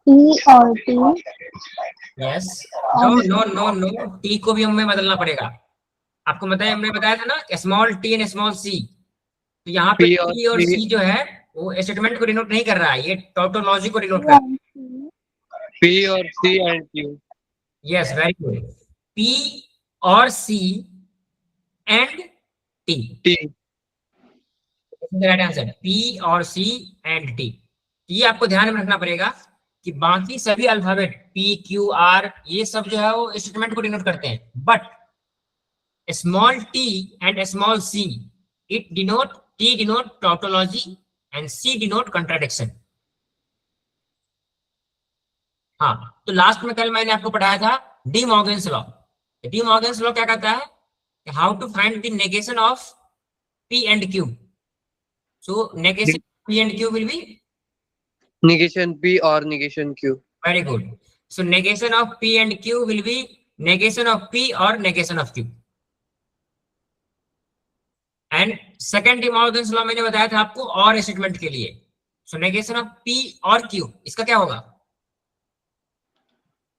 T और T. Yes, no no no no, T को भी हमें बदलना पड़ेगा। आपको हमने बताया था ना स्मॉल टी एंड स्मॉल सी, तो यहाँ पे पी और टी और सी, सी जो है वो स्टेटमेंट को डिनोट नहीं कर रहा है, ये टोटोलॉजी को डिनोट कर रहा है। पी और C and Q. Yes, very good. P और C and T, T. Right answer, P और सी एंड टी। ये आपको ध्यान में रखना पड़ेगा कि बाकी सभी अल्फाबेट पी क्यू आर ये सब जो है वो स्टेटमेंट को डिनोट करते हैं, but small T and small C it denote, T denote tautology and C denote contradiction. हाँ, तो लास्ट में कल मैंने आपको पढ़ाया था De Morgan's law. De Morgan's law क्या कहता है, how to find the negation of P and Q. So negation P and Q will be negation P or negation Q. very good. So negation of P and Q will be negation of P or negation of Q. And second De Morgan's law मैंने बताया था आपको और statement के लिए। So negation of P और Q इसका क्या होगा?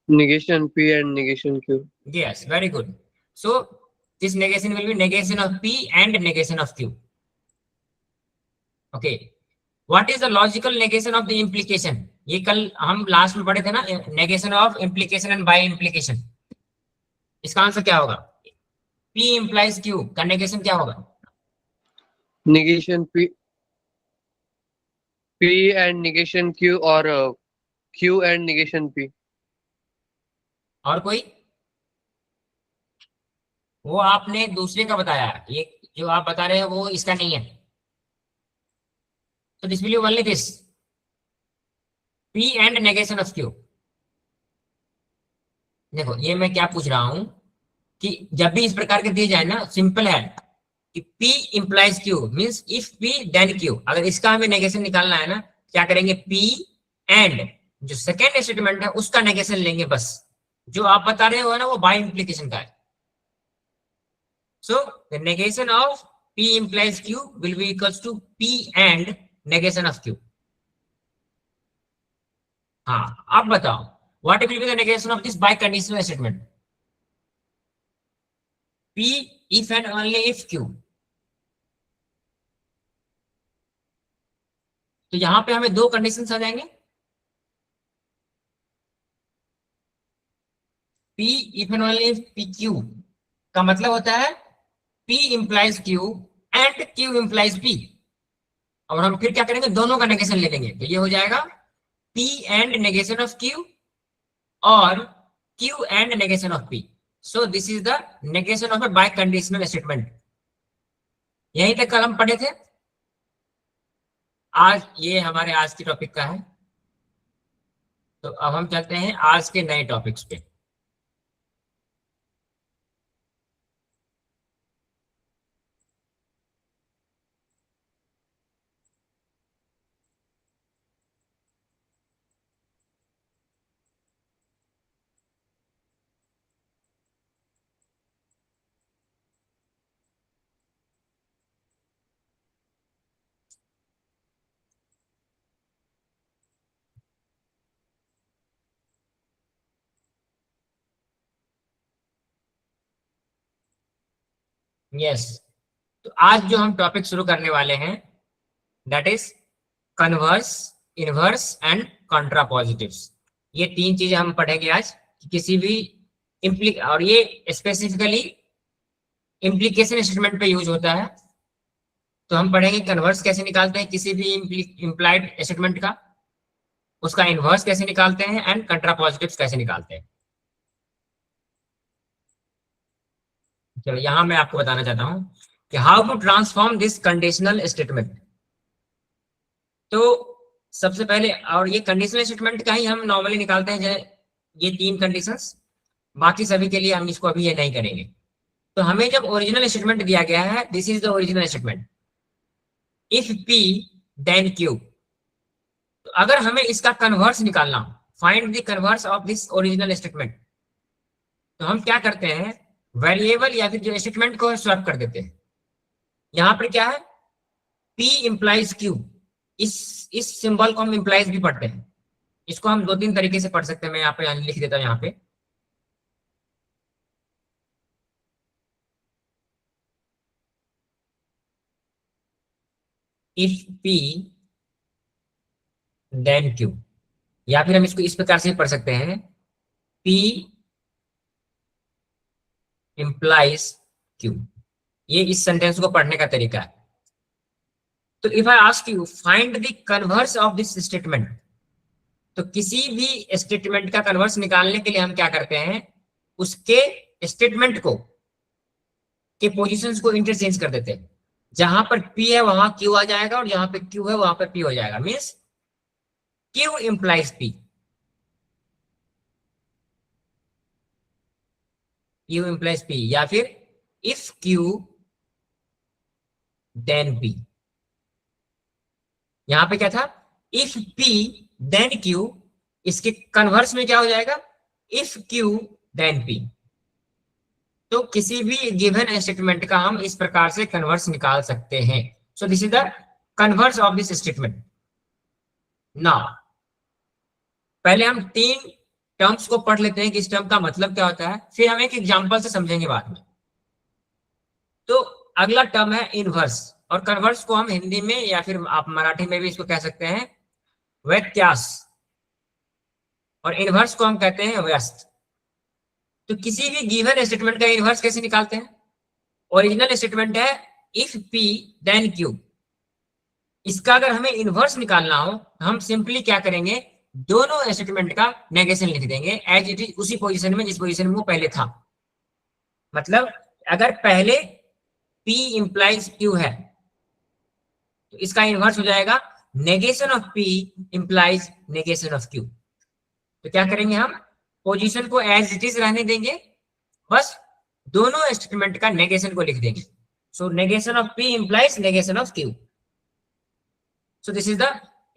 Negation P and negation Q. Yes, very good. So this negation will be negation of P and negation of Q. Okay. What is the logical negation of the implication? ये कल हम last में पढ़े थे ना, negation of implication and by implication। इसका answer क्या होगा? P implies Q का negation क्या होगा? Negation P and negation Q or Q and negation P. और कोई? वो आपने दूसरे का बताया, ये जो आप बता रहे हैं वो इसका नहीं है। तो this will B only this P and negation of Q। देखो ये मैं क्या पूछ रहा हूं कि जब भी इस प्रकार के दिए जाए ना, सिंपल है कि P implies Q means if P then Q। अगर इसका हमें नेगेशन निकालना है ना, क्या करेंगे, P एंड जो सेकेंड स्टेटमेंट है उसका नेगेशन लेंगे बस। जो आप बता रहे हो ना वो बाय इंप्लीकेशन का है। So the negation of P implies Q will be equals to P and negation of Q. हाँ, अब बताओ what will be the negation of this biconditional statement? P if and only if Q। तो यहां पे हमें दो condition आ जाएंगे, P if and only if PQ का मतलब होता है P implies Q and Q implies P। और हम फिर क्या करेंगे, दोनों का नेगेशन ले लेंगे, तो ये हो जाएगा P and negation of Q और Q and negation of P। So this is the negation of a biconditional statement। यहीं तक कल हम पढ़े थे। आज ये हमारे आज की टॉपिक का है, तो अब हम चलते हैं आज के नए टॉपिक्स पे। यस, तो आज जो हम टॉपिक शुरू करने वाले हैं that is converse, inverse and contrapositives. ये तीन चीजें हम पढ़ेंगे आज कि किसी भी और ये स्पेसिफिकली इम्प्लीकेशन स्टेटमेंट पे यूज होता है। तो हम पढ़ेंगे कन्वर्स कैसे निकालते हैं किसी भी इम्प्लाइड स्टेटमेंट का, उसका इनवर्स कैसे निकालते हैं एंड कॉन्ट्रापॉजिटिव्स कैसे निकालते हैं। चलो यहां मैं आपको बताना चाहता हूं कि how to transform this conditional statement. तो सबसे पहले, और ये कंडीशनल स्टेटमेंट का ही हम नॉर्मली निकालते हैं, ये तीन कंडीशंस, बाकी सभी के लिए हम इसको अभी ये नहीं करेंगे। तो हमें जब ओरिजिनल स्टेटमेंट दिया गया है, this is the original statement, if P then Q। तो अगर हमें इसका कन्वर्स निकालना, find the converse of this original statement, तो हम क्या करते हैं, वेरिएबल या फिर जो स्टेटमेंट को स्वैप कर देते हैं। यहां पर क्या है, P इंप्लाइज Q, इस सिंबल को हम इंप्लाइज भी पढ़ते हैं, इसको हम 2-3 तरीके से पढ़ सकते हैं, मैं यहाँ पे लिख देता हूँ यहाँ पे। इफ P देन Q, या फिर हम इसको इस प्रकार से भी पढ़ सकते हैं, P implies Q। ये इस सेंटेंस को पढ़ने का तरीका है। तो if I ask you find the converse of this statement, तो किसी भी स्टेटमेंट का कन्वर्स निकालने के लिए हम क्या करते हैं, उसके स्टेटमेंट को के पोजीशंस को इंटरचेंज कर देते हैं। जहां पर P है वहां Q आ जाएगा, और जहां पे Q है वहां पर P हो जाएगा। Means Q implies P, Q implies P, या फिर if Q then P। यहां पे क्या था, if P then Q, इसके कन्वर्स में क्या हो जाएगा, if Q then P। तो किसी भी गिवन स्टेटमेंट का हम इस प्रकार से कन्वर्स निकाल सकते हैं। सो this is the converse of this statement. Now पहले हम 3 टर्म्स को पढ़ लेते हैं कि इस टर्म का मतलब क्या होता है, फिर हम एक एग्जांपल से समझेंगे बाद में। तो अगला टर्म है इनवर्स, और कन्वर्स को हम हिंदी में या फिर आप मराठी में भी इसको कह सकते हैं व्यत्यास, और इनवर्स को हम कहते हैं व्यस्त। तो किसी भी गिवन स्टेटमेंट का इनवर्स कैसे निकालते हैं, ओरिजिनल स्टेटमेंट है इफ P देन Q, इसका अगर हमें इनवर्स निकालना हो हम सिंपली क्या करेंगे, दोनों स्टेटमेंट का नेगेशन लिख देंगे एज इट इज, उसी पोजीशन में जिस पोजीशन में वो पहले था। मतलब अगर पहले P इंप्लाइज Q है तो इसका इनवर्स हो जाएगा negation of P implies negation of Q। तो क्या करेंगे, हम पोजीशन को एज इट इज रहने देंगे, बस दोनों स्टेटमेंट का नेगेशन को लिख देंगे। So negation of P implies negation of Q। So this is the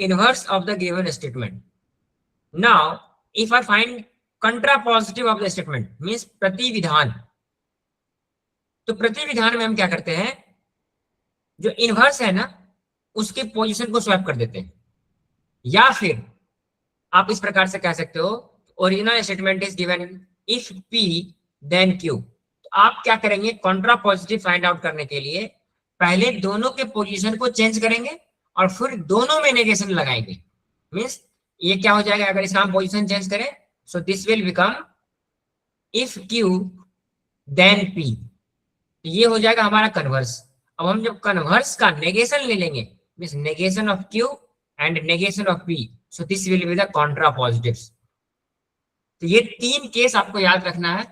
inverse of the given statement. Now, if I find contrapositive of the statement, means प्रतिविधान, तो प्रतिविधान में हम क्या करते हैं, जो इनवर्स है ना उसके पोजीशन को स्वैप कर देते हैं। या फिर आप इस प्रकार से कह सकते हो, original statement is given if P then Q। तो आप क्या करेंगे, कॉन्ट्रापॉजिटिव फाइंड आउट करने के लिए पहले दोनों के पोजीशन को चेंज करेंगे और फिर दोनों में नेगेशन लगाएंगे। मींस ये क्या हो जाएगा, अगर इसका हम पोजीशन चेंज करें, so this will become if Q then P, ये हो जाएगा हमारा कन्वर्स। अब हम जब कन्वर्स का नेगेशन ले लेंगे, means negation of Q and negation of P, so this will be the contrapositives. तो ये 3 केस आपको याद रखना है।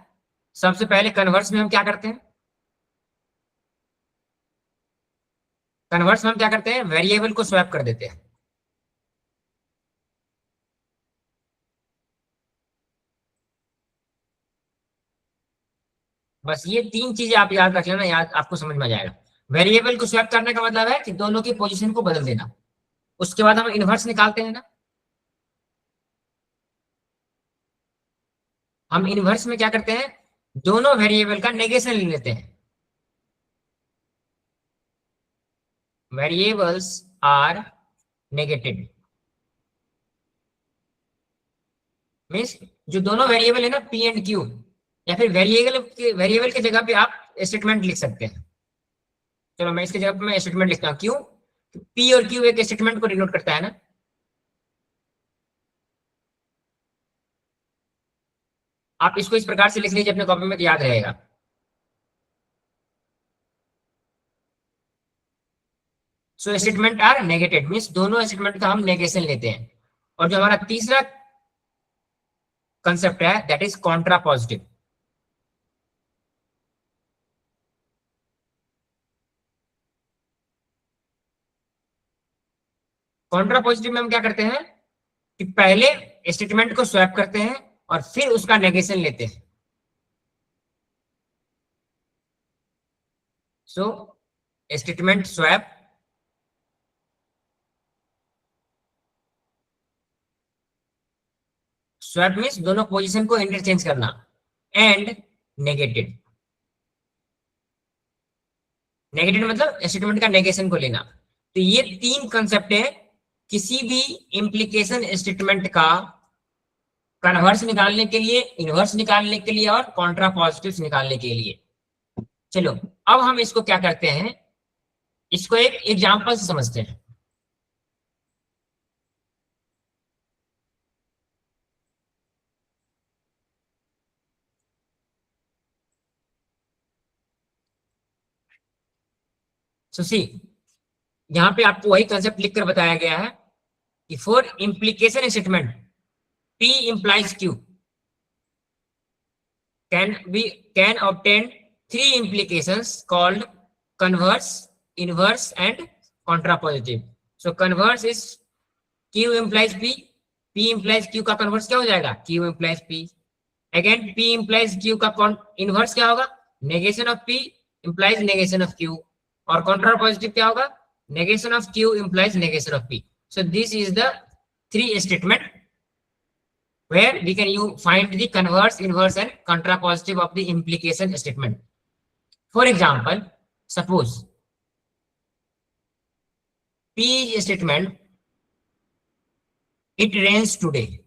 सबसे पहले कन्वर्स में हम क्या करते हैं, कन्वर्स में हम क्या करते हैं, वेरिएबल को स्वैप कर देते हैं। बस ये 3 चीजें आप याद रख लेना, याद आपको समझ में आ जाएगा। वेरिएबल को स्वैप करने का मतलब है कि दोनों की पोजीशन को बदल देना। उसके बाद हम इनवर्स निकालते हैं ना, हम इनवर्स में क्या करते हैं, दोनों वेरिएबल का नेगेशन ले लेते हैं। वेरिएबल्स आर नेगेटेड, मीन्स जो दोनों वेरिएबल है ना P एंड Q, या फिर वेरिएबल के जगह पे आप स्टेटमेंट लिख सकते हैं। चलो मैं इसके जगह पे मैं स्टेटमेंट लिखता हूँ, क्यों, P और Q एक स्टेटमेंट को डिनोट करता है ना। आप इसको इस प्रकार से लिख लीजिए अपने कॉपी में, तो याद रहेगा। So statement are negated, means दोनों स्टेटमेंट का हम नेगेशन लेते हैं। और जो हमारा तीसरा कंसेप्ट है दैट इज कॉन्ट्रापॉजिटिव। कॉन्ट्रापॉजिटिव में हम क्या करते हैं कि पहले स्टेटमेंट को स्वैप करते हैं और फिर उसका नेगेशन लेते हैं। So statement swap, swap means दोनों पोजीशन को इंटरचेंज करना, एंड नेगेटेड, नेगेटेड मतलब स्टेटमेंट का नेगेशन को लेना। तो ये 3 कंसेप्ट है किसी भी इम्प्लीकेशन स्टेटमेंट का कन्वर्स निकालने के लिए, इनवर्स निकालने के लिए और कॉन्ट्रा पॉजिटिव निकालने के लिए। चलो अब हम इसको क्या करते हैं, इसको एक एग्जांपल से समझते हैं। सुशी, यहाँ पे आपको वही कंसेप्ट लिखकर बताया गया है कि for implication statement P implies Q can obtain three implications called converse, inverse and contrapositive. So converse is Q implies P, P implies Q का converse क्या हो जाएगा, Q implies P. Again P implies Q का inverse क्या होगा, negation of P implies negation of Q, और contrapositive क्या होगा, negation of Q implies negation of P. So this is the three statement where we can find the converse, inverse and contrapositive of the implication statement. For example, suppose P statement, it rains today,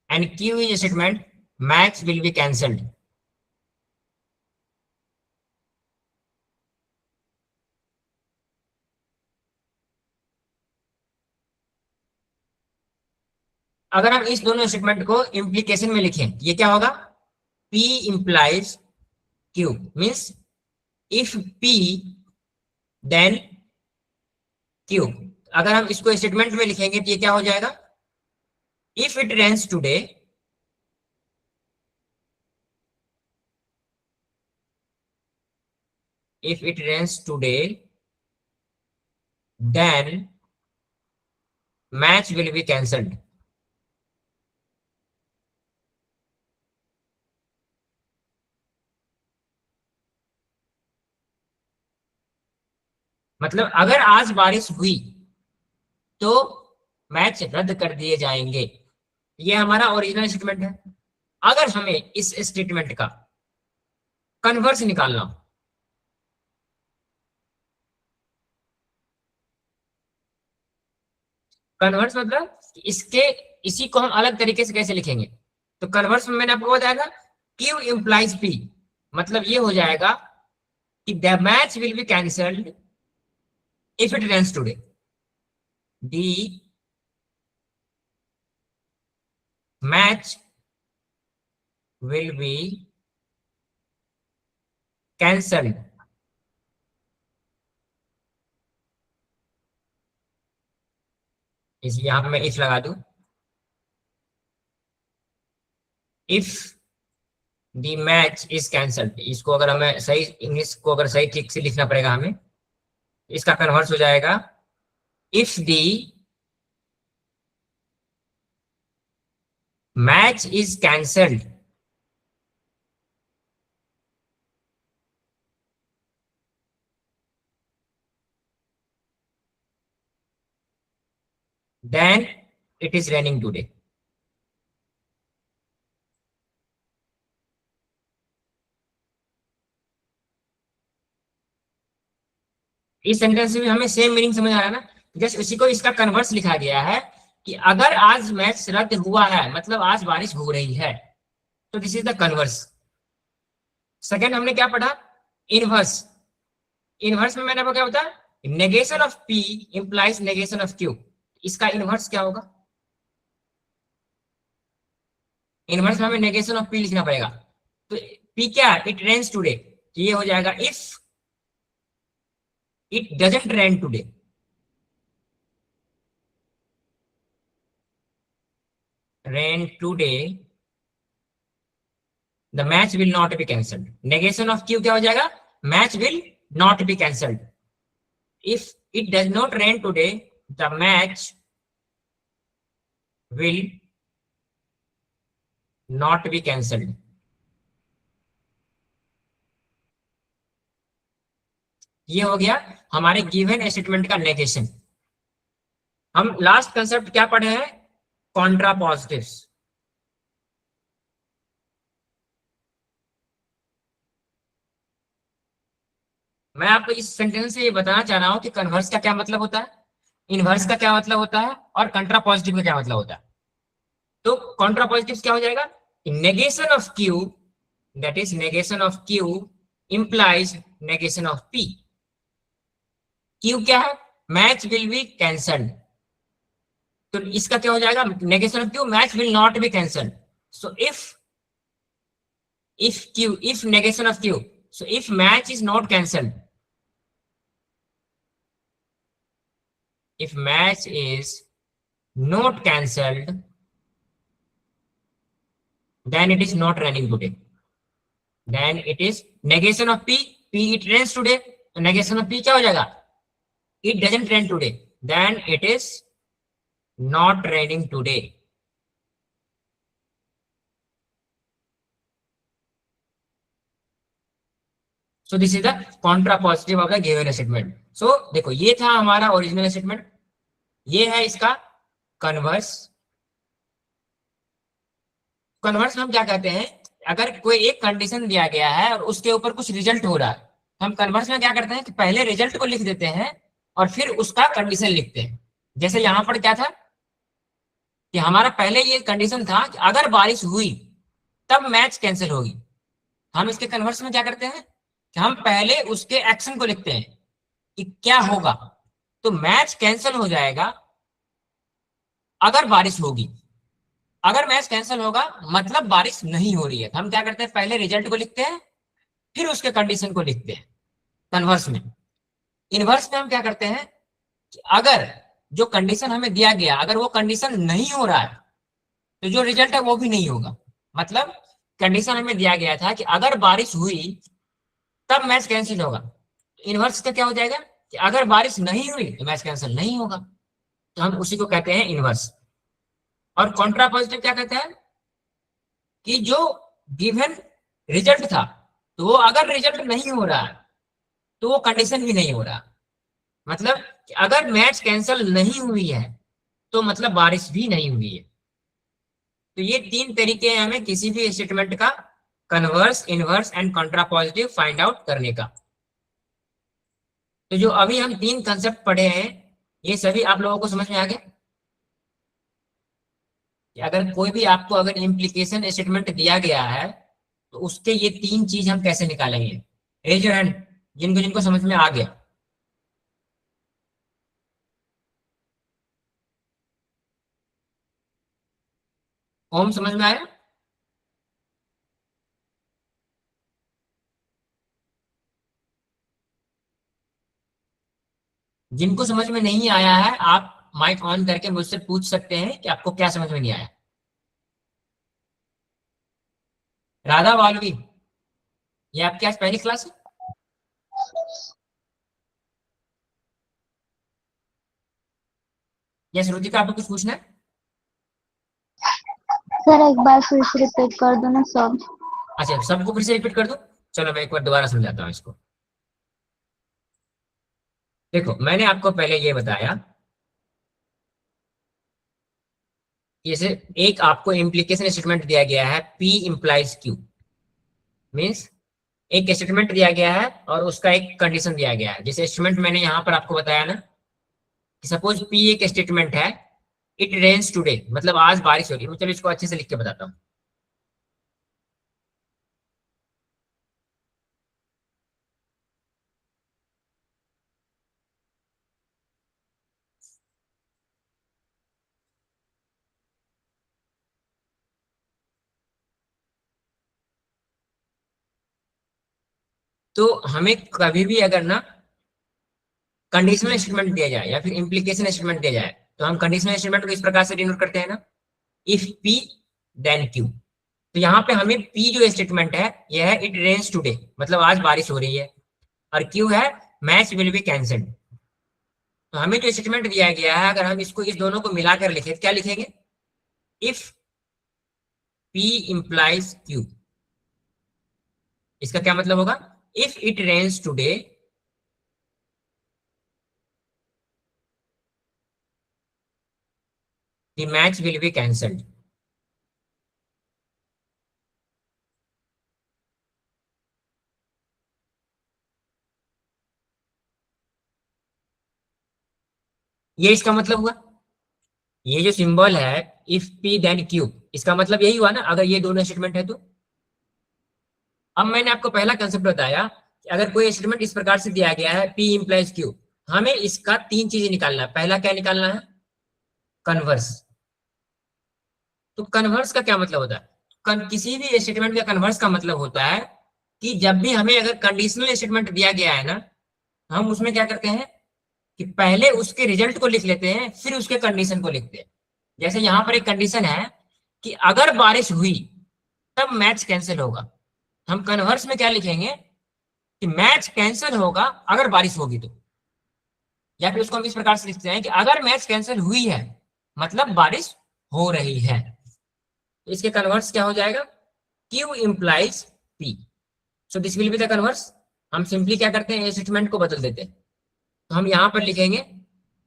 and Q is statement, match will be cancelled. अगर हम इस दोनों statement को implication में लिखें, ये क्या होगा, P implies Q means if P then Q. अगर हम इसको स्टेटमेंट में लिखेंगे तो ये क्या हो जाएगा, if it rains today, if it rains today, then match will be cancelled. मतलब अगर आज बारिश हुई तो मैच रद्द कर दिए जाएंगे, ये हमारा ओरिजिनल स्टेटमेंट है। अगर हमें इस स्टेटमेंट का कन्वर्स निकालना हो, कन्वर्स मतलब इसके, इसी को हम अलग तरीके से कैसे लिखेंगे, तो कन्वर्स में मैंने आपको बताया था Q implies P, मतलब ये हो जाएगा कि the match will be cancelled if it rains today. The match will be cancelled इस, यहां पे मैं इफ लगा दूं, if the match is cancelled, इसको अगर हमें सही इंग्लिश को अगर सही ठीक से लिखना पड़ेगा हमें, इसका कन्वर्स हो जाएगा if the match is cancelled then it is raining today. इस सेंटेंस में हमें सेम मीनिंग समझ आ रहा है ना, जस्ट उसी को इसका कन्वर्स लिखा गया है कि अगर आज मैच रद्द हुआ है मतलब आज बारिश हो रही है, तो this is the converse. Second हमने क्या पढ़ा, इनवर्स। इनवर्स में मैंने आपको क्या बताया, negation of P implies negation of Q, इसका इनवर्स क्या होगा, इनवर्स में हमें नेगेशन ऑफ P लिखना पड़ेगा। तो P क्या, इट रेन्स टुडे, ये हो जाएगा if it doesn't rain today, rain today, the match will not be cancelled. Negation of Q क्या हो जाएगा, match will not be cancelled. If it does not rain today, the match will not be cancelled. ये हो गया हमारे given statement का negation. हम last concept क्या पढ़े हैं, कॉन्ट्रा पॉजिटिव्स। मैं आपको इस सेंटेंस से ये बताना चाह रहा हूँ कि कन्वर्स का क्या मतलब होता है, इनवर्स का क्या मतलब होता है, और कंट्रा पॉजिटिव का क्या मतलब होता है। तो कंट्रा पॉजिटिव क्या हो जाएगा, negation of Q, that is negation of Q implies negation of P. Q क्या है, मैच विल बी कैंसल्ड, तो इसका क्या हो जाएगा, negation of Q, match will not be cancelled. So if negation of q, so if match is not cancelled, if match is not cancelled, then it is not running today, then it is negation of p it runs today, तो negation of p क्या हो जाएगा, it doesn't run today, then it is not running today. So this is the contrapositive of the given statement. So देखो ये था हमारा original statement, ये है इसका कन्वर्स। कन्वर्स हम क्या कहते हैं, अगर कोई एक कंडीशन दिया गया है और उसके ऊपर कुछ रिजल्ट हो रहा है, हम कन्वर्स में क्या करते हैं कि पहले रिजल्ट को लिख देते हैं और फिर उसका कंडीशन लिखते हैं। जैसे यहां पर क्या था कि हमारा पहले ये कंडीशन था कि अगर बारिश हुई तब मैच कैंसिल होगी। हम इसके कन्वर्स में क्या करते हैं कि हम पहले उसके एक्शन को लिखते हैं कि क्या होगा, तो मैच कैंसिल हो जाएगा अगर बारिश होगी। अगर मैच कैंसिल होगा मतलब बारिश नहीं हो रही है, हम क्या करते हैं पहले रिजल्ट को लिखते हैं फिर उसके कंडीशन को लिखते हैं कन्वर्स में। इनवर्स में हम क्या करते हैं कि अगर जो कंडीशन हमें दिया गया अगर वो कंडीशन नहीं हो रहा है तो जो रिजल्ट है वो भी नहीं होगा। मतलब कंडीशन हमें दिया गया था कि अगर बारिश हुई तब मैच कैंसिल होगा, इनवर्स का क्या हो जाएगा कि अगर बारिश नहीं हुई तो मैच कैंसिल नहीं होगा, तो हम उसी को कहते हैं इनवर्स। और कॉन्ट्रा पॉजिटिव क्या कहते हैं कि जो गिवन रिजल्ट था तो वो अगर रिजल्ट नहीं हो रहा है तो वो कंडीशन भी नहीं हो रहा। मतलब कि अगर मैच कैंसिल नहीं हुई है तो मतलब बारिश भी नहीं हुई है। तो ये तीन तरीके हैं हमें किसी भी स्टेटमेंट का converse, inverse and contrapositive find out करने का। तो जो अभी हम तीन कंसेप्ट पढ़े हैं ये सभी आप लोगों को समझ में आ गया। अगर कोई भी आपको अगर इम्प्लीकेशन स्टेटमेंट दिया गया है तो उसके ये तीन चीज हम कैसे निकालेंगे, रेज योर हैंड जिनको जिनको समझ में आ गया। ओम समझ में आया? जिनको समझ में नहीं आया है आप माइक ऑन करके मुझसे पूछ सकते हैं कि आपको क्या समझ में नहीं आया। राधा वाल्वी, ये आपकी आज पहली क्लास है? या श्रुतिका आपको कुछ पूछना है? सर एक बार फिर से रिपीट कर दो ना सब। अच्छा सबको फिर से रिपीट कर दूं, चलो मैं एक बार दोबारा समझाता हूँ इसको। देखो मैंने आपको पहले ये बताया, जैसे एक आपको इम्प्लीकेशन स्टेटमेंट दिया गया है P इंप्लाइज Q, मीन्स एक स्टेटमेंट दिया गया है और उसका एक कंडीशन दिया गया है। जैसे स्टेटमेंट मैंने यहाँ पर आपको बताया ना कि सपोज P एक स्टेटमेंट है, इट रेन्स टुडे, मतलब आज बारिश होगी। चलो इसको अच्छे से लिख के बताता हूँ। तो हमें कभी भी अगर ना कंडीशनल स्टेटमेंट दिया जाए या फिर इम्प्लीकेशन स्टेटमेंट दिया जाए तो हम कंडीशनल स्टेटमेंट को इस प्रकार से डिनोट करते हैं ना, इफ P देन Q। तो यहाँ पे हमें P जो स्टेटमेंट है यह है इट रेन्स टुडे, मतलब आज बारिश हो रही है, और Q है मैच विल बी कैंसल्ड। तो हमें जो स्टेटमेंट दिया गया है अगर हम इसको इस दोनों को मिलाकर लिखे तो क्या लिखेंगे, इफ P इंप्लाइज Q, इसका क्या मतलब होगा, if it rains today the match will be cancelled. ये इसका मतलब हुआ, ये जो सिंबल है इफ पी देन क्यू, इसका मतलब यही हुआ ना अगर ये दोनों स्टेटमेंट है तो। अब मैंने आपको पहला कंसेप्ट बताया कि अगर कोई स्टेटमेंट इस प्रकार से दिया गया है P इंप्लाइज Q, हमें इसका तीन चीजें निकालना है। पहला क्या निकालना है? कन्वर्स। तो कन्वर्स का क्या मतलब होता है? किसी भी स्टेटमेंट का कन्वर्स का मतलब होता है कि जब भी हमें अगर कंडीशनल स्टेटमेंट दिया गया है ना, हम उसमें क्या करते हैं कि पहले उसके रिजल्ट को लिख लेते हैं फिर उसके कंडीशन को लिखते हैं। जैसे यहाँ पर एक कंडीशन है कि अगर बारिश हुई तब मैच कैंसिल होगा, हम कन्वर्स में क्या लिखेंगे कि मैच कैंसिल होगा अगर बारिश होगी तो। या फिर उसको हम इस प्रकार से लिखते हैं कि अगर मैच कैंसिल हुई है मतलब बारिश हो रही है। तो इसके कन्वर्स क्या हो जाएगा? Q implies P, so this will be the converse. हम सिंपली क्या करते हैं, स्टेटमेंट को बदल देते हैं। तो हम यहां पर लिखेंगे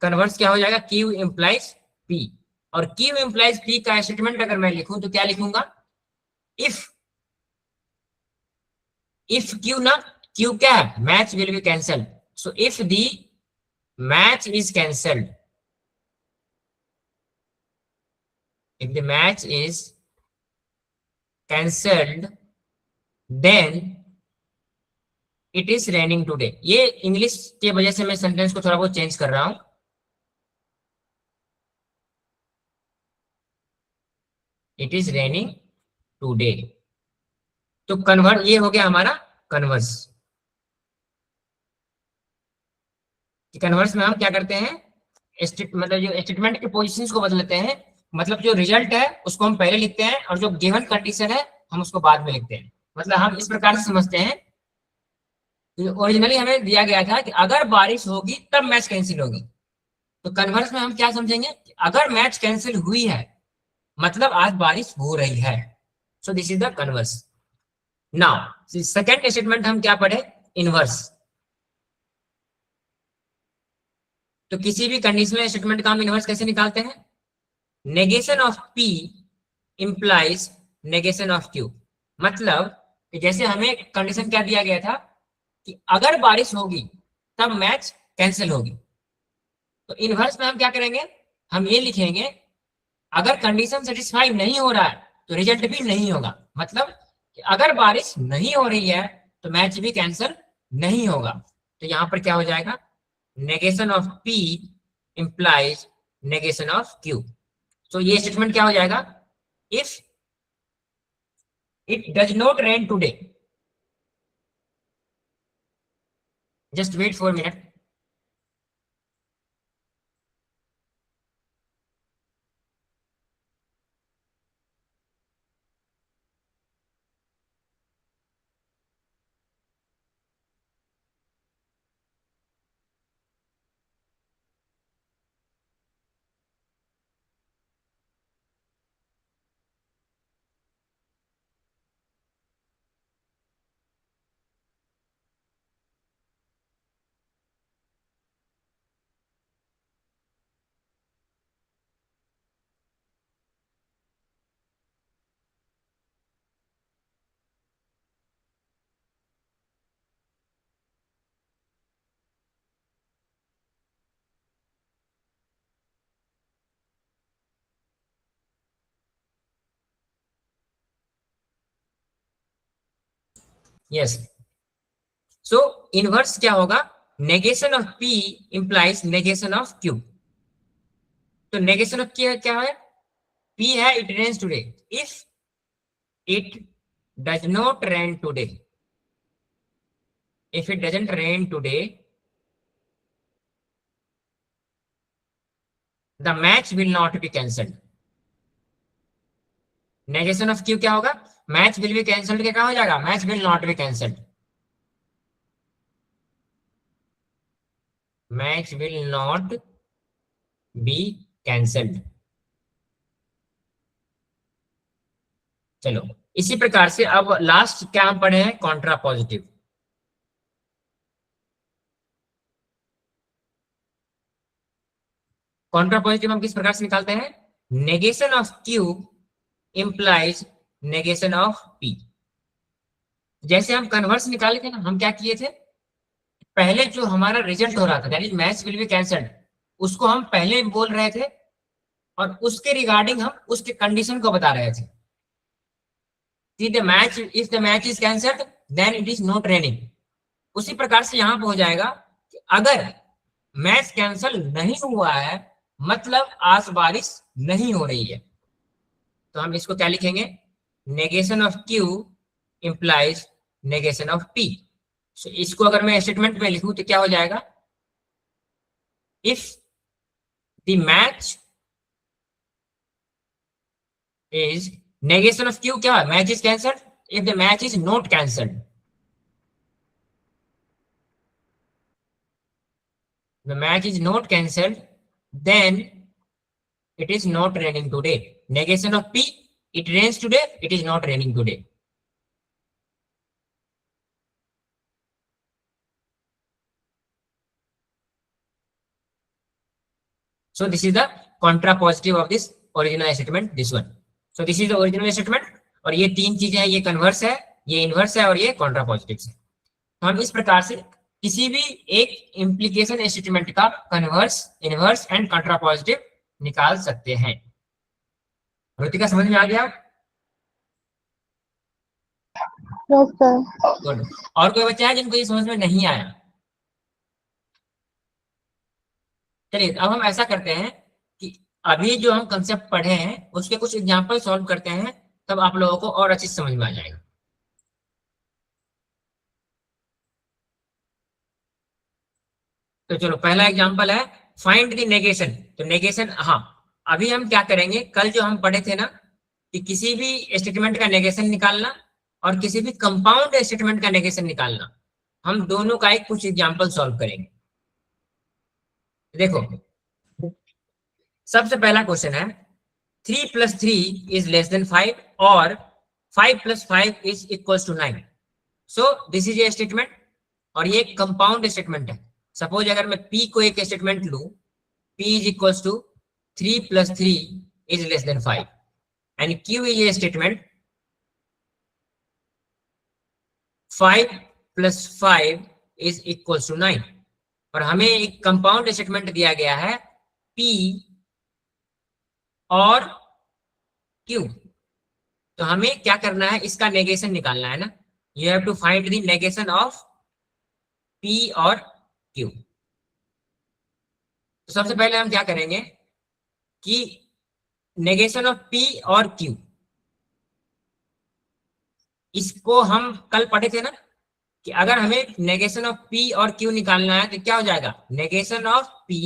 कन्वर्स क्या हो जाएगा? Q implies P, और Q implies P का स्टेटमेंट अगर मैं लिखूं तो क्या लिखूंगा? इफ Q ना, Q क्या है? Match will B cancel, so if the match is cancelled, if the match is cancelled then it is raining today। ये इंग्लिश के वजह से मैं सेंटेंस को थोड़ा बहुत चेंज कर रहा हूं। It is raining today. तो कन्वर्ट ये हो गया हमारा कन्वर्स। कन्वर्स में हम क्या करते हैं, मतलब जो स्टेटमेंट के पोजीशंस को बदल लेते हैं। मतलब जो रिजल्ट है उसको हम पहले लिखते हैं और जो गिवन कंडीशन है हम उसको बाद में लिखते हैं। मतलब हम इस प्रकार से समझते हैं, ओरिजिनली हमें दिया गया था कि अगर बारिश होगी तब मैच कैंसिल होगी। तो कन्वर्स में हम क्या समझेंगे, अगर मैच कैंसिल हुई है मतलब आज बारिश हो रही है। सो this is the converse. Now second statement हम क्या पढ़े? इनवर्स। तो किसी भी कंडीशनल स्टेटमेंट का हम इनवर्स कैसे निकालते हैं? Negation of P implies negation of Q। मतलब कि जैसे हमें कंडीशन क्या दिया गया था कि अगर बारिश होगी तब मैच कैंसिल होगी। तो इनवर्स में हम क्या करेंगे, हम ये लिखेंगे अगर कंडीशन सेटिस्फाई नहीं हो रहा है तो रिजल्ट भी नहीं होगा। मतलब कि अगर बारिश नहीं हो रही है तो मैच भी कैंसिल नहीं होगा। तो यहां पर क्या हो जाएगा? Negation of P implies negation of Q। तो ये स्टेटमेंट क्या हो जाएगा? If it does not rain today, just wait for minute. Yes, so inverse क्या होगा? Negation of P implies negation of Q। तो नेगेशन ऑफ क्या है? P है it rains today. If it does not rain today, if it doesn't rain today the match will not be cancelled. Negation of Q क्या होगा? Match will be cancelled क्या हो जाएगा? Match will not be cancelled, match will not be cancelled. चलो इसी प्रकार से अब लास्ट क्या हम पढ़े हैं? Contra positive. कॉन्ट्रा पॉजिटिव हम किस प्रकार से निकालते हैं? Negation of Q implies negation of P। जैसे हम कन्वर्स निकाले थे ना, हम क्या किए थे, पहले जो हमारा रिजल्ट हो रहा था that is match will be cancelled, उसको हम पहले बोल रहे थे और उसके रिगार्डिंग हम उसके कंडीशन को बता रहे थे। See the match, if the match is cancelled, then it is not raining. उसी प्रकार से यहाँ पे हो जाएगा कि अगर मैच कैंसिल नहीं हुआ है मतलब आज बारिश नहीं हो रही है, तो हम इसको क्या लिखेंगे, negation of Q implies negation of P. So इसको अगर मैं स्टेटमेंट में लिखूं तो क्या हो जाएगा, if the match is, negation of Q क्या है, match is cancelled, if the match is not cancelled, the match is not cancelled, then it is not raining today. Negation of P, it rains today, it is not raining today. So this is the contrapositive of this original statement, this one. So this is the original statement, और ये तीन चीजें हैं, ये converse है, ये inverse है और ये कॉन्ट्रापॉजिटिव है। तो हम इस प्रकार से किसी भी एक इंप्लीकेशन स्टेटमेंट का कन्वर्स, इनवर्स एंड कॉन्ट्रापॉजिटिव निकाल सकते हैं। रुतिका समझ में आ गया? Yes sir. गुड। और कोई बच्चा है जिनको ये समझ में नहीं आया? चलिए अब हम ऐसा करते हैं कि अभी जो हम कंसेप्ट पढ़े हैं उसके कुछ एग्जांपल सॉल्व करते हैं, तब आप लोगों को और अच्छी समझ में आ जाएगा। तो चलो पहला एग्जांपल है फाइंड द नेगेशन। तो नेगेशन, हाँ अभी हम क्या करेंगे, कल जो हम पढ़े थे ना कि किसी भी स्टेटमेंट का नेगेशन निकालना और किसी भी कंपाउंड स्टेटमेंट का नेगेशन निकालना, हम दोनों का एक कुछ एग्जांपल सॉल्व करेंगे। देखो सबसे पहला क्वेश्चन है 3 + 3 इज लेस देन 5 और 5 + 5 is equal to 9। So this is a statement और ये कंपाउंड स्टेटमेंट है। सपोज अगर मैं P को एक स्टेटमेंट लू, P is equal to 3 + 3 is less than 5 and Q is a statement 5 + 5 is equal to 9 और हमें एक कंपाउंड स्टेटमेंट दिया गया है P और Q। तो हमें क्या करना है, इसका नेगेशन निकालना है ना। You have to find the negation of P और Q। तो सबसे पहले हम क्या करेंगे कि नेगेशन ऑफ P और Q, इसको हम कल पढ़े थे ना कि अगर हमें नेगेशन ऑफ P और Q निकालना है तो क्या हो जाएगा, negation of P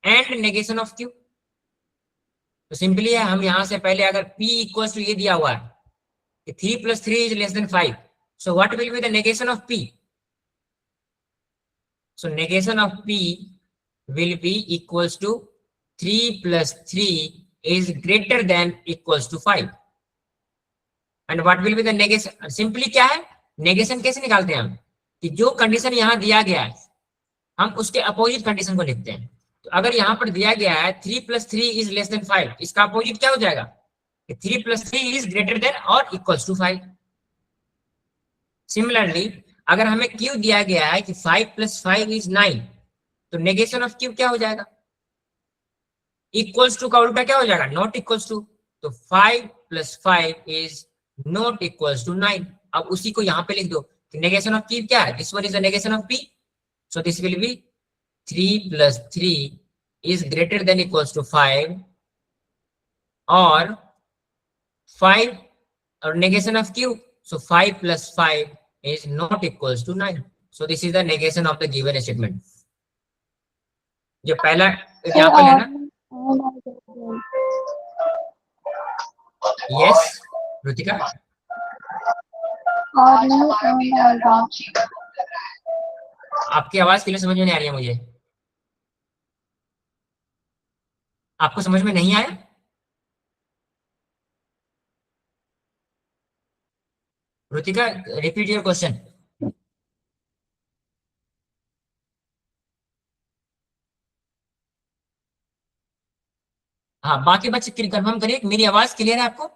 and negation of Q। तो सिंपली है, हम यहां से पहले अगर P इक्वल्स टू ये दिया हुआ है कि 3 + 3 is less than 5, so what will be the negation of P? So negation of P will be equals to 3 + 3 is greater than equals to 5. And what will be the negation? Simply क्या है, negation कैसे निकालते हैं हम कि जो condition यहाँ दिया गया है हम उसके अपोजिट कंडीशन को लिखते हैं। तो अगर यहाँ पर दिया गया है 3 + 3 is less than 5, इसका अपोजिट क्या हो जाएगा कि 3 + 3 is greater than or equals to 5. Similarly अगर हमें Q दिया गया है कि 5 + 5 is 9, तो नेगेशन ऑफ Q क्या हो जाएगा, इक्वल्स टू का उल्टा क्या हो जाएगा, नॉट इक्वल्स टू। तो 5 + 5 इज नॉट इक्वल्स टू 9। अब उसी को यहाँ पे लिख दो कि नेगेशन ऑफ Q क्या है, this one is the negation of P, so this will be 3 + 3 is greater than equals to 5 और 5 और negation of Q, so 5 + 5 is not equals to 9. So this is the negation of the given statement. जो पहला example है ना, yes Rutika, और नहीं आएगा। आपकी आवाज क्लियर समझ में नहीं आ रही है मुझे। आपको समझ में नहीं आया? Rutika repeat your question. हाँ बाकी बच्चे कंफर्म करिए मेरी आवाज क्लियर है आपको?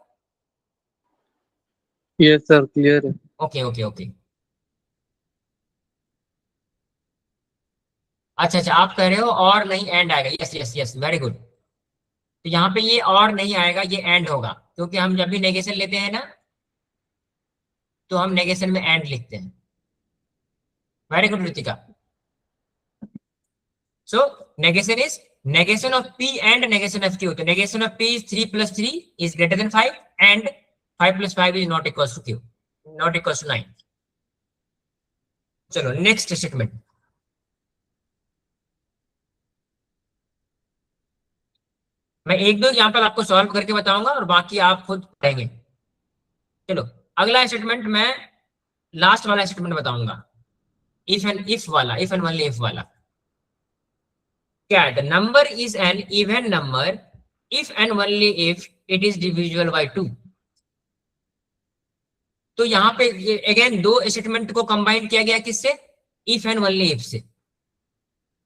यस सर क्लियर है। Okay okay okay. अच्छा अच्छा, आप कह रहे हो और नहीं एंड आएगा, yes yes yes, very good. तो यहाँ पे ये और नहीं आएगा, ये एंड होगा, क्योंकि हम जब भी नेगेशन लेते हैं ना तो हम नेगेशन में एंड लिखते हैं। Very good Ritika. So negation is negation of p and negation of q. तो negation of p is 3 plus 3 is greater than 5 and 5 plus 5 is not equals to q, not equals to 9. चलो next statement. मैं एक दो example आपको solve करके बताऊंगा और बाकी आप खुद पढ़ेंगे। चलो अगला स्टेटमेंट मैं लास्ट वाला स्टेटमेंट बताऊंगा, इफ एंड इफ वाला, इफ एंड ओनली इफ वाला। क्या है? The number is an even number if and only if it is divisible by 2। तो यहाँ पे अगेन दो स्टेटमेंट को कंबाइन किया गया, किससे? इफ एंड ओनली इफ से।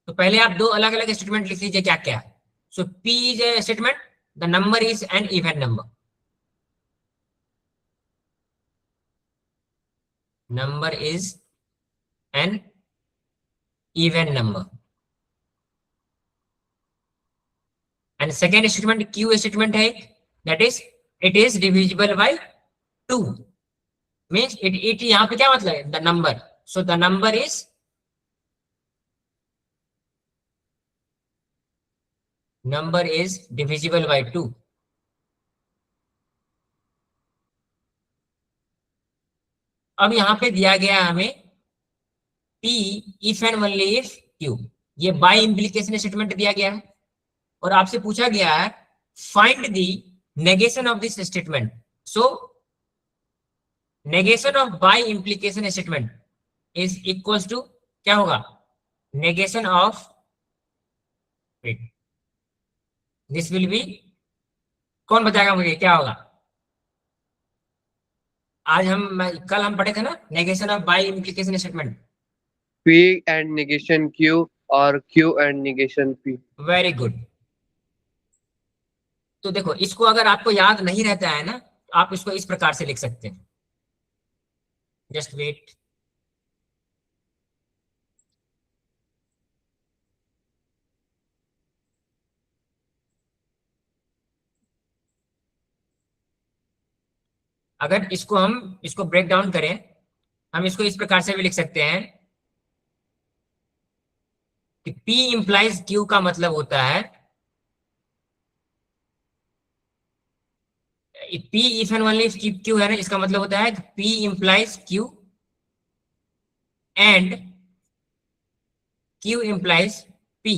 तो पहले आप दो अलग अलग स्टेटमेंट लिख लीजिए क्या क्या है। So P is a statement, the number is an even number, number is an even number. And second statement Q statement है, that is it is divisible by 2। Means it यहाँ पे क्या मतलब है? The number. So the number is divisible by 2। अब यहाँ पे दिया गया हमें P if and only if Q, ये बाय इंप्लीकेशन स्टेटमेंट दिया गया है और आपसे पूछा गया है find the negation of this statement. So negation of bi implication statement is equals to क्या होगा? Negation of this will be, कौन बताएगा मुझे क्या होगा? आज कल हम पढ़े थे ना negation of bi implication statement. P and negation Q और Q and negation P। Very good. तो देखो इसको अगर आपको याद नहीं रहता है ना, आप इसको इस प्रकार से लिख सकते हैं, जस्ट वेट। अगर इसको ब्रेक डाउन करें, हम इसको इस प्रकार से भी लिख सकते हैं कि P इंप्लाइज Q का मतलब होता है P if and only if Q है ना, इसका मतलब होता है P implies Q and Q implies P।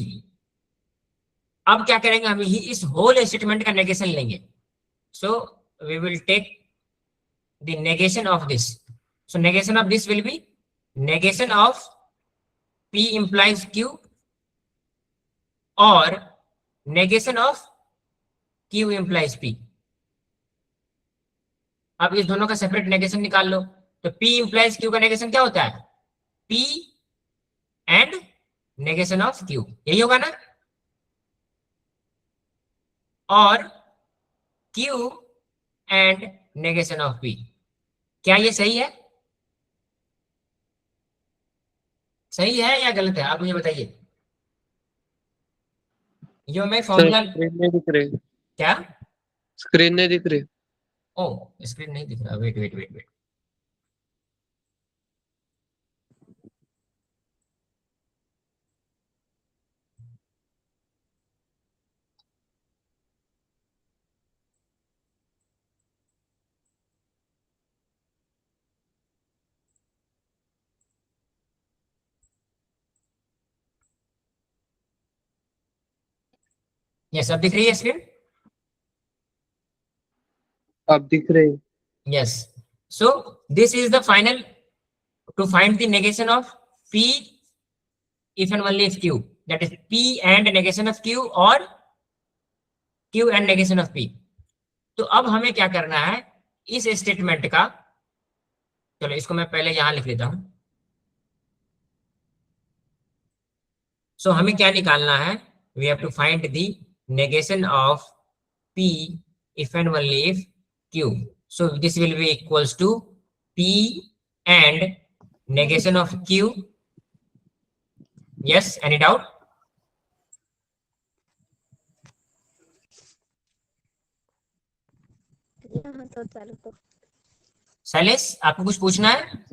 अब क्या करेंगे? हम इस होल स्टेटमेंट का नेगेशन लेंगे। So we will take the negation of this. So negation of this will be negation of P implies Q or negation of Q implies P. अब इस दोनों का सेपरेट नेगेशन निकाल लो। तो P implies Q का negation क्या होता है? P and negation of Q, यही होगा ना? और Q and negation of P। क्या ये सही है? सही है या गलत है? आप मुझे बताइए। जो मैं फॉर्मूला स्क्रीन नहीं दिख रही। क्या? स्क्रीन नहीं दिख रही। ओ स्क्रीन नहीं दिख रहा, wait wait wait wait. Yes अब दिख रही है स्क्रीन? अब दिख रही। Yes. So this is the final to find the negation of P if and only if Q. That is P and negation of Q or Q and negation of P. तो अब हमें क्या करना है इस स्टेटमेंट का? चलो इसको मैं पहले यहां लिख लेता हूं। सो हमें क्या निकालना है? We have to find the negation of P if and only if Q. So this will be equals to P and negation of Q yes, any doubt? यहाँ तो चालू तो शैलेश, आपको कुछ पूछना है?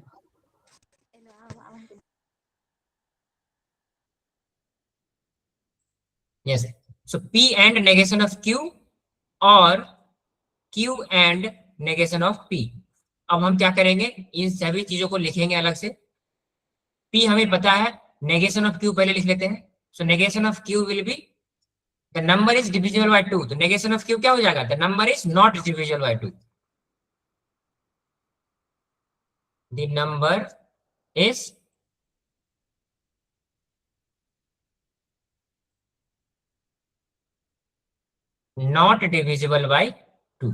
Yes, so P and negation of Q और Q and negation of P। अब हम क्या करेंगे, इन सभी चीजों को लिखेंगे अलग से। P हमें पता है, नेगेशन ऑफ Q पहले लिख लेते हैं। So negation of Q will be the number is divisible by 2। तो नेगेशन ऑफ Q क्या हो जाएगा? The number is not divisible by 2। The number is not divisible by 2।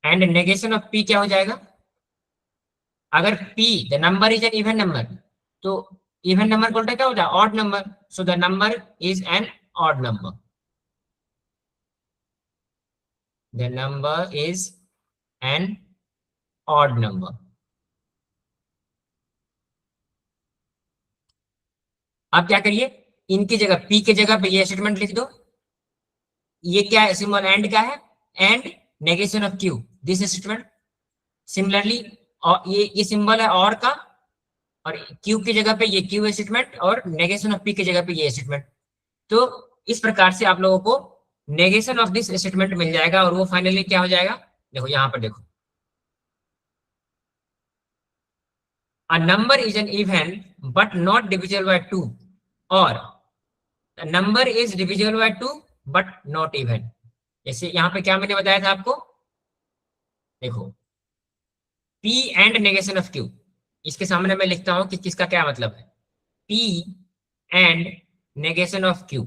And negation of P क्या हो जाएगा? अगर P the number is an even number, तो even number का उल्टा क्या होता है? Odd number. So the number is an odd number. The number is an odd number. आप क्या करिए, इनकी जगह P की जगह पे ये स्टेटमेंट लिख दो। ये क्या है? सिंबल एंड का है, and negation of Q, this statement. Similarly और ये सिंबल है और का, और Q की जगह पे ये Q स्टेटमेंट, और नेगेशन ऑफ P की जगह पे ये स्टेटमेंट। तो इस प्रकार से आप लोगों को नेगेशन ऑफ दिस स्टेटमेंट मिल जाएगा, और वो फाइनली क्या हो जाएगा? देखो यहां पर देखो, a number is an even but not divisible by 2, और number is divisible by 2 but not even. जैसे यहाँ पे क्या मैंने बताया था आपको, देखो P and negation of Q, इसके सामने मैं लिखता हूं कि किसका क्या मतलब है। P and negation of Q,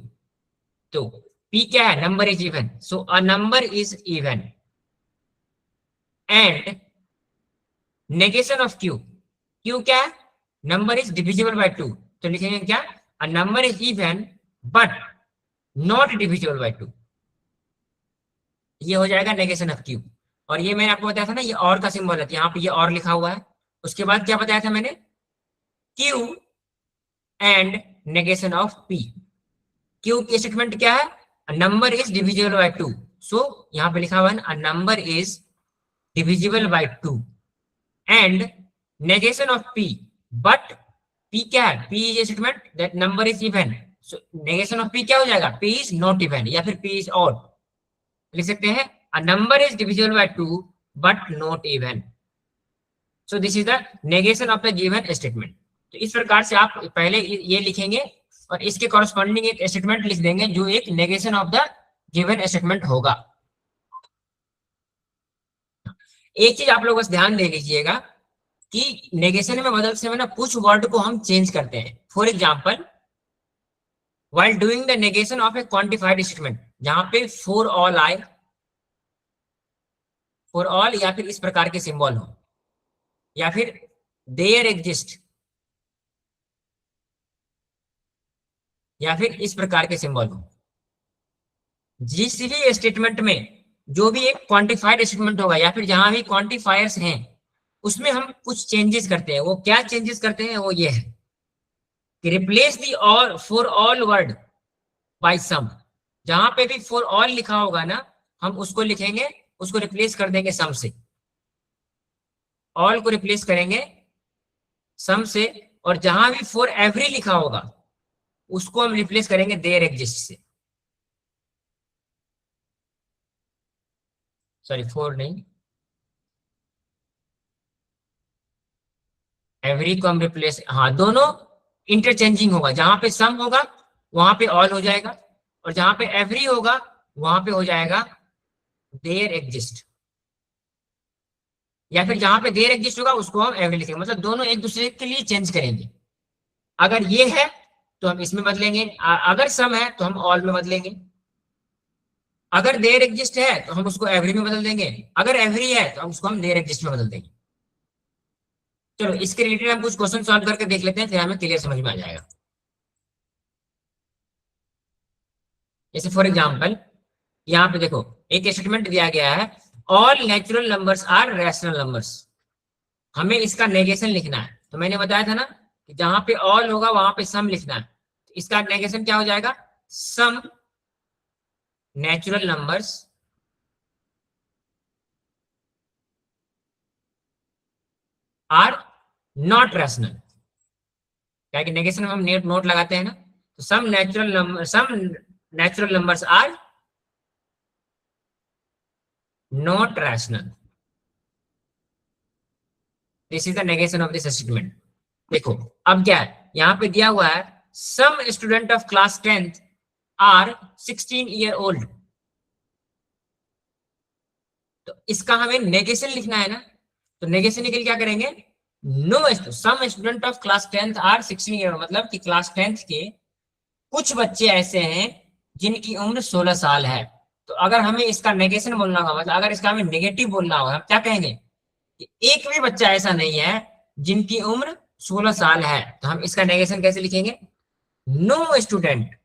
तो P क्या है? Number is even, so a number is even, and negation of Q, Q क्या है? नंबर इज डिविजिबल बाय 2, तो लिखेंगे क्या? A number is even but not divisible by 2। ये हो जाएगा नेगेशन ऑफ Q। और ये मैंने आपको बताया था ना, ये और का सिंबल है, यहाँ पे ये और लिखा हुआ है। उसके बाद क्या बताया था मैंने? Q and negation of P। Q की स्टेटमेंट क्या है? नंबर इज डिविजिबल बाय 2, सो यहाँ पे लिखा हुआ है number is divisible by 2, and negation of P, but P क्या है? P is statement that number is even, so negation of P क्या हो जाएगा? P इज नॉट इवन, या फिर P इज ऑड। लिख सकते हैं a number is divisible by 2 but not even, so this is the negation of the given statement। तो इस प्रकार से आप पहले ये लिखेंगे और इसके कॉरस्पॉन्डिंग एक स्टेटमेंट लिख देंगे जो एक negation of the given statement होगा। एक चीज आप लोग बस ध्यान दे लीजिएगा कि नेगेशन में बदलते समय ना कुछ वर्ड को हम चेंज करते हैं। For example, while doing the negation of a quantified statement, जहां पे for all आए, फॉर ऑल या फिर इस प्रकार के सिंबल हो, या फिर देयर एग्जिस्ट, या फिर इस प्रकार के सिंबल हो। जिस भी स्टेटमेंट में जो भी एक क्वांटिफाइड स्टेटमेंट होगा, या फिर जहां भी क्वांटिफायर्स हैं, उसमें हम कुछ चेंजेस करते हैं। वो क्या चेंजेस करते हैं? वो ये है कि replace the all for all word by some. जहां पे भी फॉर ऑल लिखा होगा ना, हम उसको लिखेंगे, उसको रिप्लेस कर देंगे सम से। ऑल को रिप्लेस करेंगे सम से, और जहां भी फॉर एवरी लिखा होगा उसको हम रिप्लेस करेंगे देयर एग्जिस्ट से। सॉरी, फॉर नहीं, एवरी को हम रिप्लेस, हाँ दोनों इंटरचेंजिंग होगा। जहां पे सम होगा वहां पे ऑल हो जाएगा, और जहां पे एवरी होगा वहां पे हो जाएगा देयर एग्जिस्ट, या फिर जहां पे देयर एग्जिस्ट होगा उसको हम एवरी लिखेंगे। मतलब दोनों एक दूसरे के लिए चेंज करेंगे। अगर ये है तो हम इसमें बदलेंगे, अगर सम है तो हम ऑल में बदलेंगे, अगर देयर एग्जिस्ट है तो हम उसको एवरी में बदल देंगे, अगर एवरी है तो हम उसको देयर एग्जिस्ट में बदल देंगे। चलो इसके रिलेटेड हम कुछ क्वेश्चन सॉल्व करके देख लेते हैं, फिर हमें क्लियर समझ में आ जाएगा। जैसे फॉर एग्जाम्पल यहाँ पे देखो एक स्टेटमेंट दिया गया है, all natural numbers are rational numbers. हमें इसका नेगेशन लिखना है। तो मैंने बताया था ना कि जहां पे ऑल होगा वहां पे सम लिखना है। तो इसका नेगेशन क्या हो जाएगा, some natural numbers are not rational. क्या कि नेगेशन में हम नोट लगाते हैं ना, तो some natural numbers are not rational. This is the negation of this statement. देखो अब क्या है, यहाँ पे दिया हुआ है some student of class 10th are 16 year old. तो इसका हमें नेगेशन लिखना है ना, तो नेगेशन के लिए क्या करेंगे, no some student of class 10th are 16 year, मतलब कि क्लास 10th के कुछ बच्चे ऐसे हैं जिनकी उम्र 16 साल है। तो अगर हमें इसका नेगेशन बोलना होगा, मतलब अगर इसका हमें नेगेटिव बोलना होगा, हम क्या कहेंगे कि एक भी बच्चा ऐसा नहीं है जिनकी उम्र 16 साल है। तो हम इसका नेगेशन कैसे लिखेंगे, no student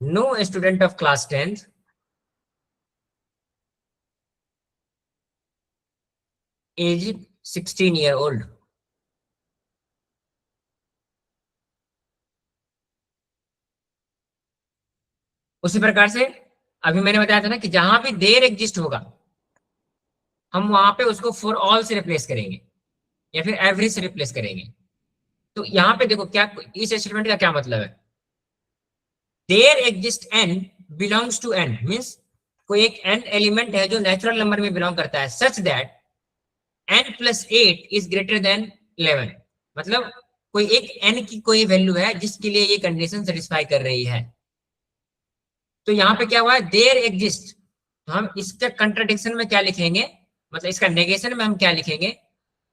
no student of class 10th age 16 year old. उसी प्रकार से अभी मैंने बताया था ना कि जहां भी देर एग्जिस्ट होगा हम वहां पे उसको फॉर ऑल से रिप्लेस करेंगे या फिर एवरेज से रिप्लेस करेंगे। तो यहाँ पे देखो क्या इस स्टेटमेंट का क्या मतलब है, there exist n belongs to n means कोई एक n एलिमेंट है जो नेचुरल नंबर में बिलोंग करता है, such that n+8 is greater then 11। मतलब कोई एक n की कोई वैल्यू है जिसके लिए ये कंडीशन सेटिस्फाई कर रही है। तो यहाँ पे क्या हुआ है, देयर एग्जिस्ट, तो हम इसके कंट्राडिक्शन में क्या लिखेंगे, मतलब इसका नेगेशन में हम क्या लिखेंगे,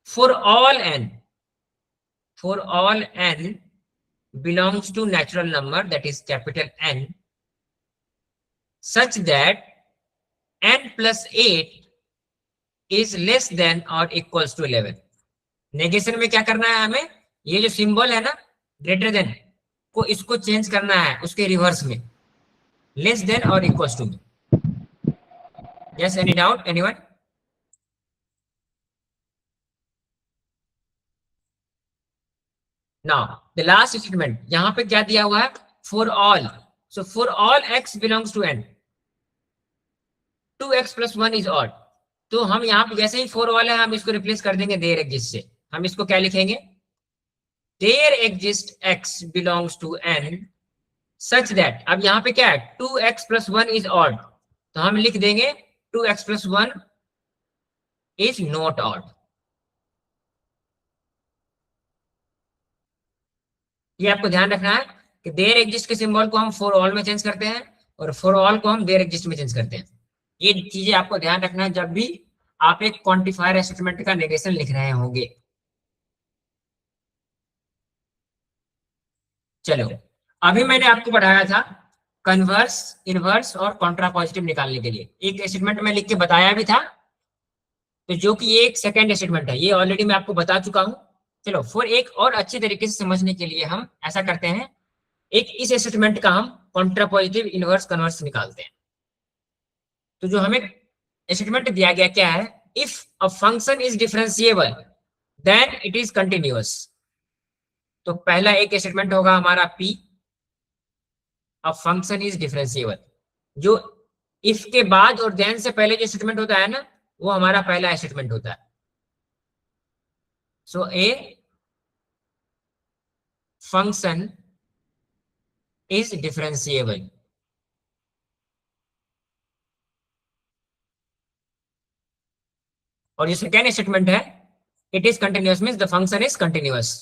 for all n belongs to natural number that is capital N such that n+8 is less than or equals to 11। Negation में क्या करना है हमें, ये जो सिंबल है ना ग्रेटर देन को इसको चेंज करना है उसके रिवर्स में, लेस देन और equals to. Yes, any doubt anyone? Now the last statement, यहां पे क्या दिया हुआ है, for all, so for all x belongs to n 2x+1 is odd. तो हम यहाँ पे जैसे ही फॉर ऑल है हम इसको रिप्लेस कर देंगे देयर एग्जिस्ट से। हम इसको क्या लिखेंगे, there exist x belongs to n such that, अब यहाँ पे क्या है 2x+1 इज ऑड, तो हम लिख देंगे 2x+1 इज नॉट ऑड। ये आपको ध्यान रखना है कि देयर एग्जिस्ट के सिंबल को हम फॉर ऑल में चेंज करते हैं और फॉर ऑल को हम देयर एग्जिस्ट में चेंज करते हैं। ये चीजें आपको ध्यान रखना है जब भी आप एक क्वांटिफायर स्टेटमेंट का नेगेशन लिख रहे होंगे। चलो अभी मैंने आपको पढ़ाया था कन्वर्स, इनवर्स और कॉन्ट्रापॉजिटिव निकालने के लिए, एक स्टेटमेंट में लिख के बताया भी था, तो जो कि एक सेकंड स्टेटमेंट है, ये ऑलरेडी मैं आपको बता चुका हूं। चलो फॉर एक और अच्छे तरीके से समझने के लिए हम ऐसा करते हैं, एक इस स्टेटमेंट का हम कॉन्ट्रापॉजिटिव, इनवर्स, कन्वर्स निकालते हैं। तो जो हमें स्टेटमेंट दिया गया क्या है, if a function is differentiable then it is continuous. तो पहला एक स्टेटमेंट होगा हमारा P, a function is differentiable. जो इफ के बाद और देन से पहले जो स्टेटमेंट होता है ना, वो हमारा पहला स्टेटमेंट होता है। सो ए फंक्शन इज डिफरेंशिएबल। और जो सेकेंड स्टेटमेंट है, it is continuous means the function is continuous.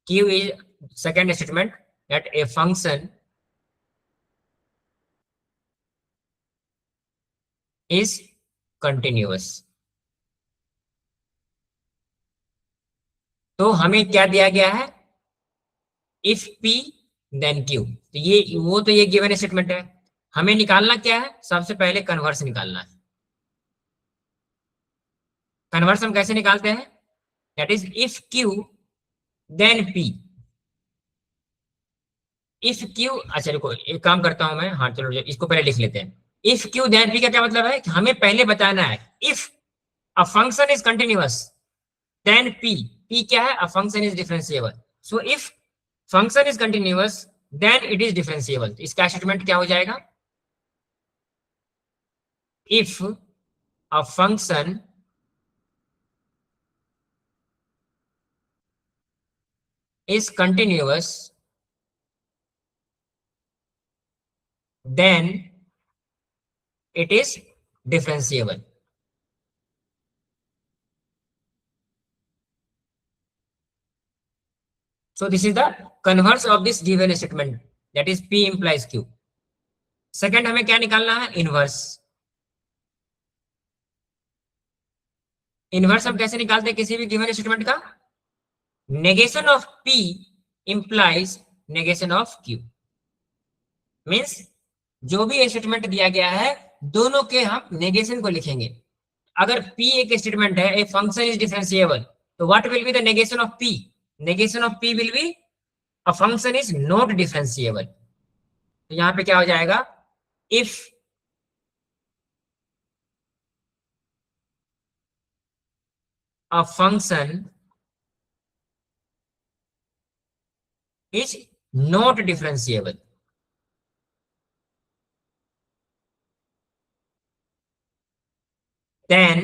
Q is second statement that a function is continuous। तो हमें क्या दिया गया है, if P then Q। तो ये वो तो ये गिवन स्टेटमेंट है, हमें निकालना क्या है, सबसे पहले कन्वर्स निकालना है। कन्वर्स हम कैसे निकालते हैं, that is if Q then P। If Q, अच्छा रुको एक काम करता हूं मैं, हाँ चलो इसको पहले लिख लेते हैं। इफ क्यू देन पी का क्या मतलब है कि हमें पहले बताना है if a function is continuous then P, P क्या है, a function is differentiable. So if function is continuous then it is differentiable. इसका स्टेटमेंट क्या हो जाएगा, if a function is continuous then it is differentiable. So this is the converse of this given statement, that is P implies Q. Second हमें क्या निकालना है, inverse. Inverse हम कैसे निकालते हैं किसी भी गिवन स्टेटमेंट का, negation of P implies negation of Q। Means जो भी स्टेटमेंट दिया गया है दोनों के हम नेगेशन को लिखेंगे। अगर P एक स्टेटमेंट है, ए फंक्शन इज डिफरेंशिएबल, तो what will be the negation of P? Negation of P will be a function is not differentiable. तो यहां पे क्या हो जाएगा, if a function is not differentiable then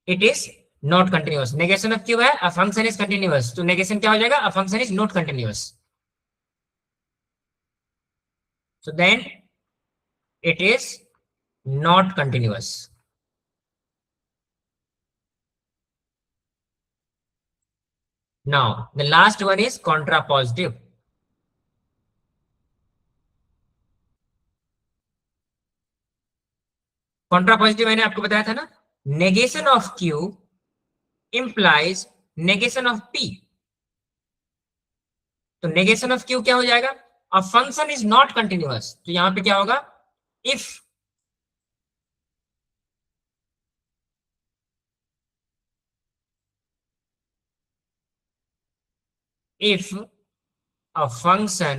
it is not continuous। Negation of Q है, a function is continuous, तो negation क्या हो जाएगा, अ function is not continuous, so then it is not continuous। now the last one is contrapositive। contrapositive मैंने आपको बताया था ना, negation of Q implies negation of P। तो नेगेशन ऑफ क्यू क्या हो जाएगा, अ फंक्शन इज नॉट कंटिन्यूअस, तो यहां पे क्या होगा, if if a function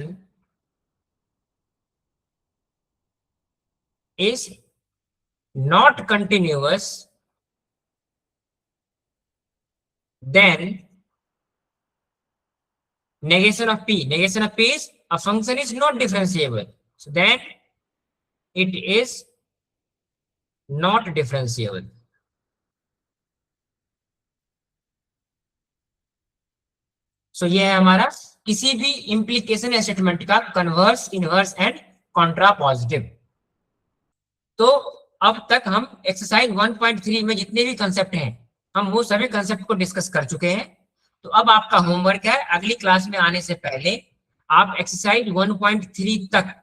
is not continuous then negation of P is a function is not differentiable, so then it is not differentiable। सो ये है हमारा किसी भी इंप्लीकेशन स्टेटमेंट का कन्वर्स, इनवर्स एंड कॉन्ट्रापॉजिटिव। तो अब तक हम एक्सरसाइज 1.3 में जितने भी कंसेप्ट हैं हम वो सभी कंसेप्ट को डिस्कस कर चुके हैं। तो अब आपका होमवर्क है, अगली क्लास में आने से पहले आप एक्सरसाइज 1.3 तक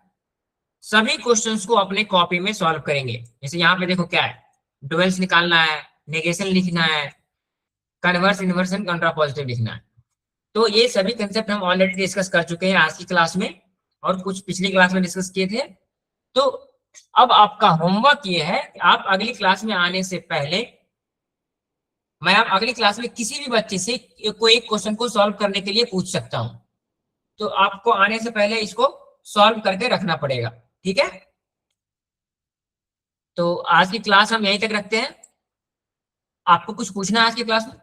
सभी क्वेश्चंस को अपने कॉपी में सॉल्व करेंगे। जैसे यहाँ पे देखो क्या है, डुअल्स निकालना है, नेगेशन लिखना है, कन्वर्स, इनवर्स एंड कॉन्ट्रापॉजिटिव लिखना है। तो ये सभी कंसेप्ट हम ऑलरेडी डिस्कस कर चुके हैं आज की क्लास में, और कुछ पिछली क्लास में डिस्कस किए थे। तो अब आपका होमवर्क ये है कि आप अगली क्लास में आने से पहले, मैं आप अगली क्लास में किसी भी बच्चे से कोई एक क्वेश्चन को सॉल्व करने के लिए पूछ सकता हूं, तो आपको आने से पहले इसको सॉल्व करके रखना पड़ेगा, ठीक है। तो आज की क्लास हम यहीं तक रखते हैं। आपको कुछ पूछना है आज की क्लास में?